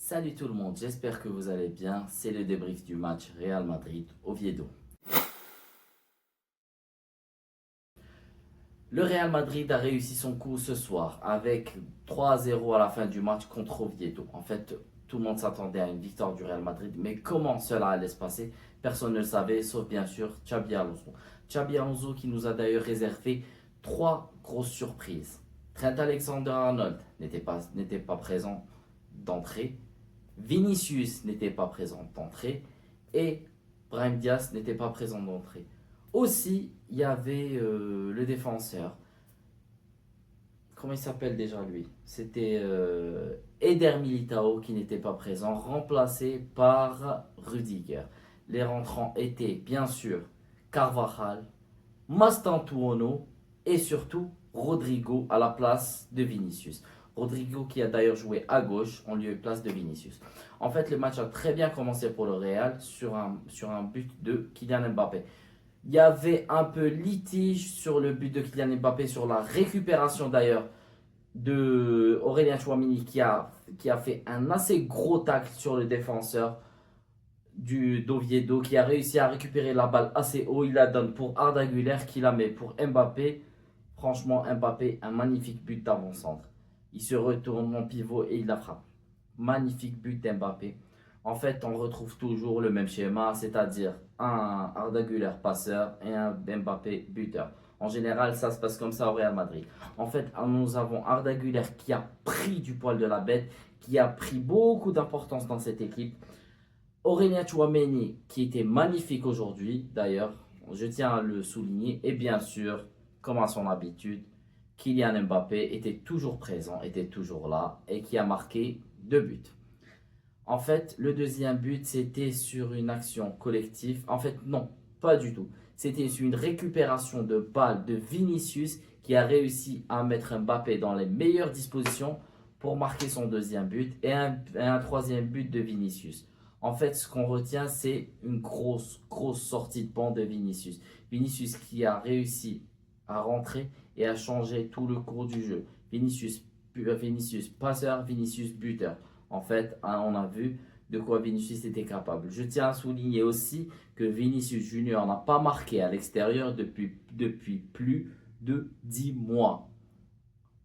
Salut tout le monde, j'espère que vous allez bien. C'est le débrief du match Real Madrid-Oviedo. Le Real Madrid a réussi son coup ce soir avec 3-0 à la fin du match contre Oviedo. En fait, tout le monde s'attendait à une victoire du Real Madrid, mais comment cela allait se passer, personne ne le savait, sauf bien sûr Xabi Alonso. Xabi Alonso qui nous a d'ailleurs réservé trois grosses surprises. Trent Alexander-Arnold n'était pas présent d'entrée. Vinicius n'était pas présent d'entrée et Brahim Diaz n'était pas présent d'entrée. Aussi, il y avait le défenseur. Comment il s'appelle déjà lui? C'était Eder Militao qui n'était pas présent, remplacé par Rudiger. Les rentrants étaient bien sûr Carvajal, Mastantuono et surtout Rodrigo à la place de Vinicius. Rodrigo qui a d'ailleurs joué à gauche en lieu et place de Vinicius. En fait, le match a très bien commencé pour le Real sur un but de Kylian Mbappé. Il y avait un peu litige sur le but de Kylian Mbappé, sur la récupération d'ailleurs de Aurélien Tchouameni qui a fait un assez gros tacle sur le défenseur d'Oviedo qui a réussi à récupérer la balle assez haut. Il la donne pour Arda Güler qui la met pour Mbappé. Franchement, Mbappé, un magnifique but d'avant-centre. Il se retourne en pivot et il la frappe. Magnifique but d'Mbappé. En fait, on retrouve toujours le même schéma, c'est-à-dire un Arda Güler passeur et un Mbappé buteur. En général, ça se passe comme ça au Real Madrid. En fait, nous avons Arda Güler qui a pris du poil de la bête, qui a pris beaucoup d'importance dans cette équipe. Aurélien Tchouameni qui était magnifique aujourd'hui, d'ailleurs, je tiens à le souligner. Et bien sûr, comme à son habitude, Kylian Mbappé était toujours présent, était toujours là et qui a marqué 2 buts. En fait, le deuxième but, c'était sur une action collective. En fait, non, pas du tout. C'était sur une récupération de balle de Vinicius qui a réussi à mettre Mbappé dans les meilleures dispositions pour marquer son deuxième but et un troisième but de Vinicius. En fait, ce qu'on retient, c'est une grosse sortie de banc de Vinicius. Vinicius qui a réussi à rentrer et à changer tout le cours du jeu. Vinicius passeur, Vinicius buteur. En fait, on a vu de quoi Vinicius était capable. Je tiens à souligner aussi que Vinicius Junior n'a pas marqué à l'extérieur depuis plus de 10 mois.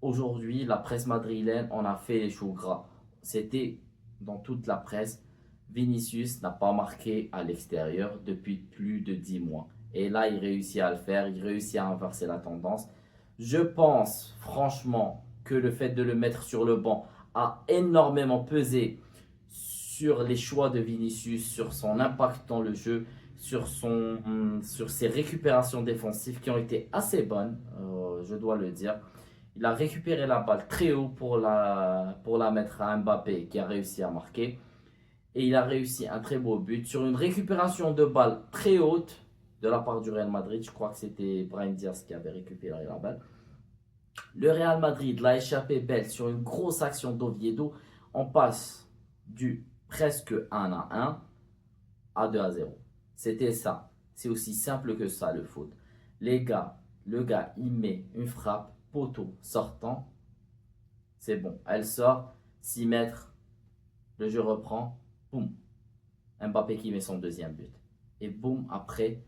Aujourd'hui, la presse madrilène en a fait les choux gras. C'était dans toute la presse. Vinicius n'a pas marqué à l'extérieur depuis plus de 10 mois. Et là, il réussit à le faire, il réussit à inverser la tendance. Je pense franchement que le fait de le mettre sur le banc a énormément pesé sur les choix de Vinicius, sur son impact dans le jeu, sur ses récupérations défensives qui ont été assez bonnes, je dois le dire. Il a récupéré la balle très haut pour la mettre à Mbappé qui a réussi à marquer. Et il a réussi un très beau but sur une récupération de balle très haute de la part du Real Madrid. Je crois que c'était Brahim Diaz qui avait récupéré la balle. Le Real Madrid l'a échappé belle sur une grosse action d'Oviedo. On passe du presque 1-1 à 2-0. C'était ça. C'est aussi simple que ça le foot. Le gars, il met une frappe, poteau sortant. C'est bon. Elle sort, 6 mètres. Le jeu reprend. Boum. Mbappé qui met son deuxième but. Et boum, après,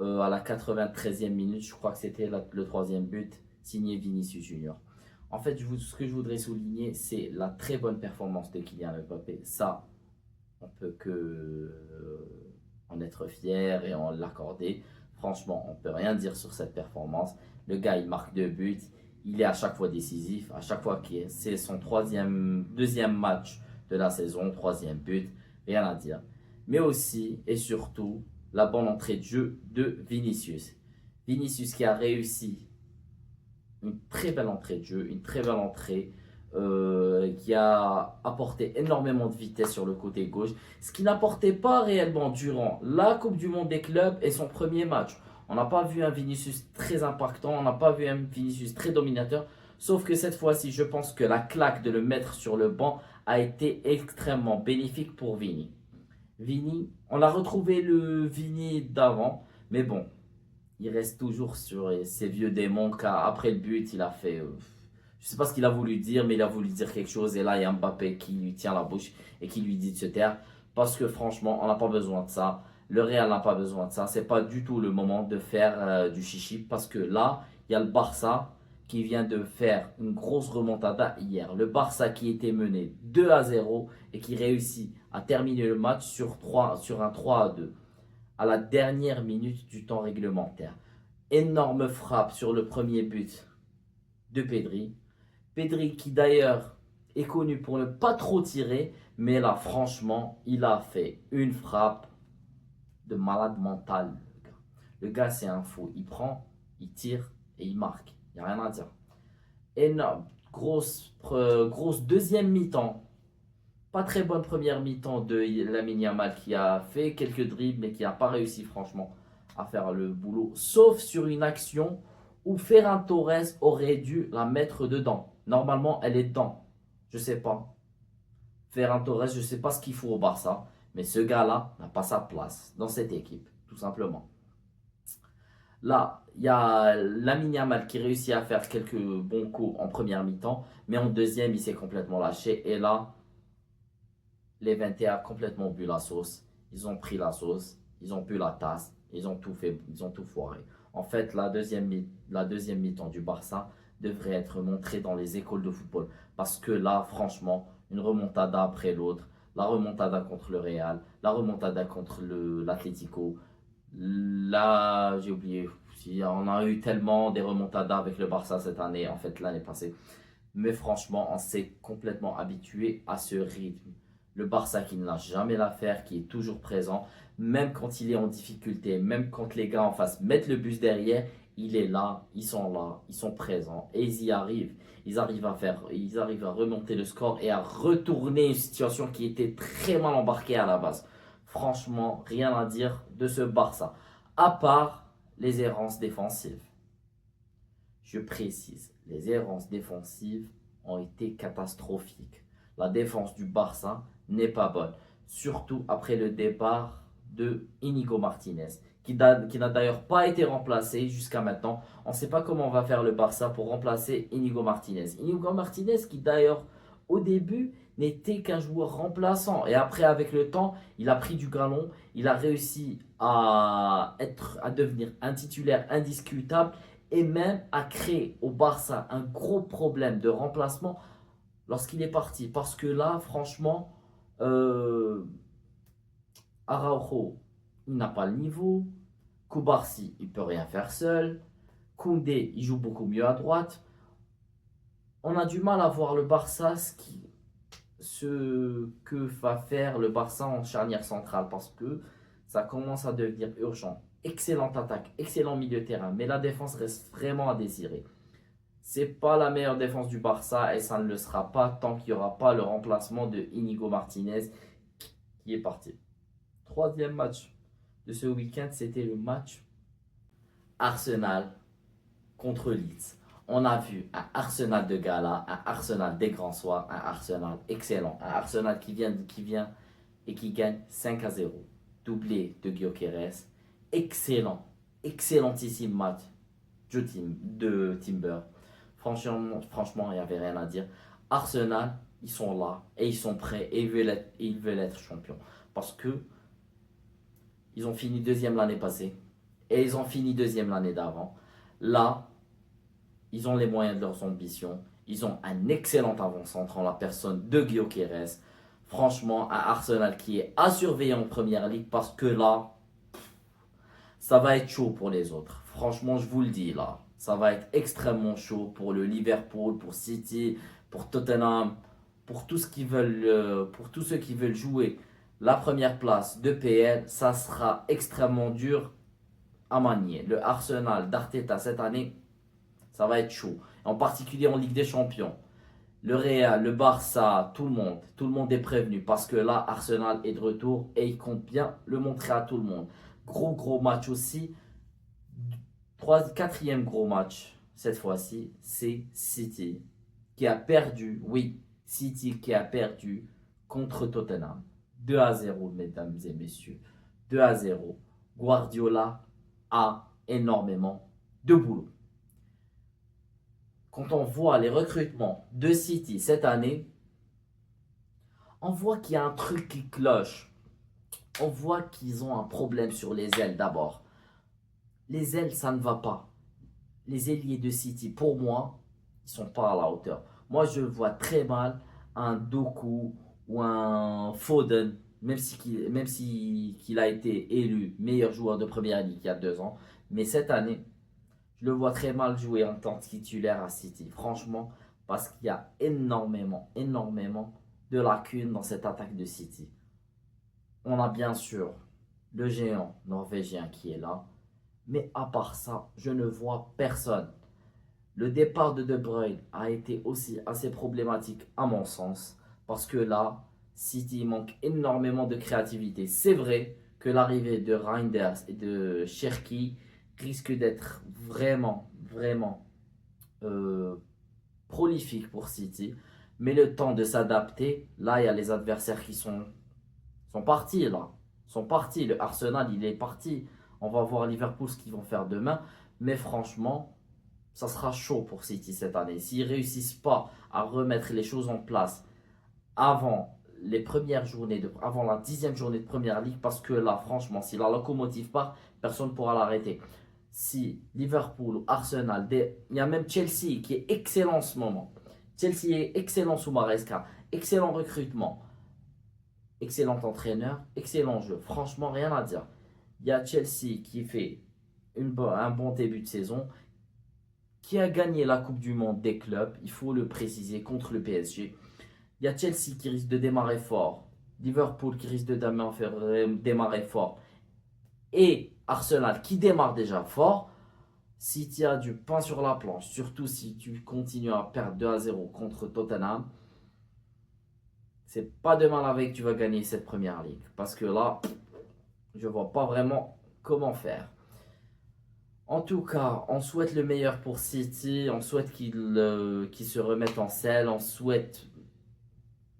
à la 93e minute, je crois que c'était le troisième but, signé Vinicius Junior. En fait, ce que je voudrais souligner, c'est la très bonne performance de Kylian Mbappé. Ça, on peut que en être fier et en l'accorder. Franchement, on ne peut rien dire sur cette performance. Le gars, il marque 2 buts. Il est à chaque fois décisif. À chaque fois que c'est son deuxième match de la saison, troisième but, rien à dire. Mais aussi et surtout, la bonne entrée de jeu de Vinicius. Vinicius qui a réussi une très belle entrée de jeu, une très belle entrée qui a apporté énormément de vitesse sur le côté gauche, ce qui n'apportait pas réellement durant la Coupe du Monde des clubs et son premier match. On n'a pas vu un Vinicius très impactant, on n'a pas vu un Vinicius très dominateur, sauf que cette fois-ci, je pense que la claque de le mettre sur le banc a été extrêmement bénéfique pour Vini. Vini, on a retrouvé le Vini d'avant, mais bon, il reste toujours sur ses vieux démons car après le but, il a fait Je ne sais pas ce qu'il a voulu dire, mais il a voulu dire quelque chose. Et là, il y a Mbappé qui lui tient la bouche et qui lui dit de se taire. Parce que franchement, on n'a pas besoin de ça. Le Real n'a pas besoin de ça. C'est pas du tout le moment de faire du chichi. Parce que là, il y a le Barça qui vient de faire une grosse remontada hier. Le Barça qui était mené 2-0 et qui réussit à terminer le match sur un 3-2 à la dernière minute du temps réglementaire. Énorme frappe sur le premier but de Pedri. Pedri qui d'ailleurs est connu pour ne pas trop tirer, mais là franchement, il a fait une frappe de malade mental. Le gars c'est un fou. Il prend, il tire et il marque. Il n'y a rien à dire. Énorme. Grosse deuxième mi-temps. Pas très bonne première mi-temps de Lamine Yamal qui a fait quelques dribbles mais qui n'a pas réussi franchement à faire le boulot. Sauf sur une action où Ferran Torres aurait dû la mettre dedans. Normalement, elle est dedans. Je sais pas. Ferran Torres, je sais pas ce qu'il faut au Barça. Mais ce gars-là n'a pas sa place dans cette équipe, tout simplement. Là, il y a Lamine Yamal qui réussit à faire quelques bons coups en première mi-temps. Mais en deuxième, il s'est complètement lâché. Et là, les 21 ont complètement bu la sauce. Ils ont pris la sauce. Ils ont bu la tasse. Ils ont tout fait. Ils ont tout foiré. En fait, la deuxième mi-temps du Barça devrait être montrée dans les écoles de football. Parce que là, franchement, une remontada après l'autre. La remontada contre le Real. La remontada contre l'Atlético. Là, j'ai oublié. On a eu tellement des remontadas avec le Barça cette année. En fait, l'année passée. Mais franchement, on s'est complètement habitué à ce rythme. Le Barça qui ne lâche jamais l'affaire, qui est toujours présent, même quand il est en difficulté, même quand les gars en face mettent le bus derrière, il est là, ils sont présents et ils y arrivent. Ils arrivent à remonter le score et à retourner une situation qui était très mal embarquée à la base. Franchement, rien à dire de ce Barça, à part les errances défensives. Je précise, les errances défensives ont été catastrophiques. La défense du Barça n'est pas bonne, surtout après le départ de Inigo Martinez, qui n'a d'ailleurs pas été remplacé jusqu'à maintenant. On ne sait pas comment on va faire le Barça pour remplacer Inigo Martinez. Inigo Martinez qui d'ailleurs au début n'était qu'un joueur remplaçant et après avec le temps il a pris du galon, il a réussi à devenir un titulaire indiscutable et même à créer au Barça un gros problème de remplacement lorsqu'il est parti. Parce que là, franchement, Araujo, il n'a pas le niveau. Koubarsi, il peut rien faire seul. Koundé, il joue beaucoup mieux à droite. On a du mal à voir le Barça, ce que va faire le Barça en charnière centrale parce que ça commence à devenir urgent. Excellente attaque, excellent milieu de terrain, mais la défense reste vraiment à désirer. C'est pas la meilleure défense du Barça et ça ne le sera pas tant qu'il n'y aura pas le remplacement de Inigo Martinez qui est parti. Troisième match de ce week-end, c'était le match Arsenal contre Leeds. On a vu un Arsenal de gala, un Arsenal des grands soirs, un Arsenal excellent, un Arsenal qui vient et qui gagne 5-0. Doublé de Gyökeres. Excellentissime match de Timber. Franchement, il n'y avait rien à dire. Arsenal, ils sont là et ils sont prêts et ils veulent être champions. Parce que ils ont fini deuxième l'année passée et ils ont fini deuxième l'année d'avant. Là, ils ont les moyens de leurs ambitions. Ils ont un excellent avant-centre en la personne de Gyökeres. Franchement, un Arsenal qui est à surveiller en première ligue parce que là, ça va être chaud pour les autres. Franchement, je vous le dis là. Ça va être extrêmement chaud pour le Liverpool, pour City, pour Tottenham, pour tous ceux qui veulent jouer la première place de PL. Ça sera extrêmement dur à manier. Le Arsenal d'Arteta cette année, ça va être chaud. En particulier en Ligue des Champions. Le Real, le Barça, tout le monde est prévenu parce que là, Arsenal est de retour et il compte bien le montrer à tout le monde. Gros match aussi. Quatrième gros match, cette fois-ci, c'est City qui a perdu, oui, City qui a perdu contre Tottenham. 2-0, mesdames et messieurs. 2-0. Guardiola a énormément de boulot. quand on voit les recrutements de City cette année, on voit qu'il y a un truc qui cloche. On voit qu'ils ont un problème sur les ailes d'abord. Les ailes, ça ne va pas. Les ailiers de City, pour moi, ils sont pas à la hauteur. Moi, je vois très mal un Doku ou un Foden, même si qu'il a été élu meilleur joueur de première ligue il y a 2 ans. Mais cette année, je le vois très mal jouer en tant que titulaire à City. Franchement, parce qu'il y a énormément de lacunes dans cette attaque de City. On a bien sûr le géant norvégien qui est là. Mais à part ça, je ne vois personne. Le départ de De Bruyne a été aussi assez problématique à mon sens. Parce que là, City manque énormément de créativité. C'est vrai que l'arrivée de Reinders et de Cherki risque d'être vraiment euh, prolifique pour City. Mais le temps de s'adapter, là, il y a les adversaires qui sont partis là. Sont partis. Le Arsenal, il est parti. On va voir Liverpool ce qu'ils vont faire demain. Mais franchement, ça sera chaud pour City cette année. S'ils ne réussissent pas à remettre les choses en place avant les premières journées, avant la 10e journée de Première Ligue, parce que là, franchement, si la locomotive part, personne ne pourra l'arrêter. Si Liverpool ou Arsenal, il y a même Chelsea qui est excellent en ce moment. Chelsea est excellent sous Maresca, excellent recrutement. Excellent entraîneur, excellent jeu. Franchement, rien à dire. Il y a Chelsea qui fait un bon début de saison, qui a gagné la Coupe du Monde des clubs, il faut le préciser, contre le PSG. Il y a Chelsea qui risque de démarrer fort, Liverpool qui risque de démarrer fort, et Arsenal qui démarre déjà fort. City a du pain sur la planche, surtout si tu continues à perdre 2-0 contre Tottenham. C'est pas demain la veille que tu vas gagner cette première ligue. Parce que là, je vois pas vraiment comment faire. En tout cas, on souhaite le meilleur pour City. On souhaite qu'ils se remettent en selle. On souhaite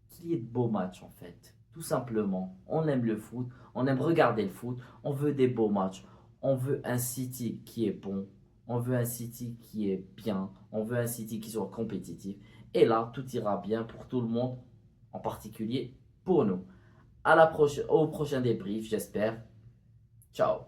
qu'il y ait de beaux matchs en fait. Tout simplement. On aime le foot. On aime regarder le foot. On veut des beaux matchs. On veut un City qui est bon. On veut un City qui est bien. On veut un City qui soit compétitif. Et là, tout ira bien pour tout le monde, en particulier pour nous. Au prochain débrief, j'espère. Ciao.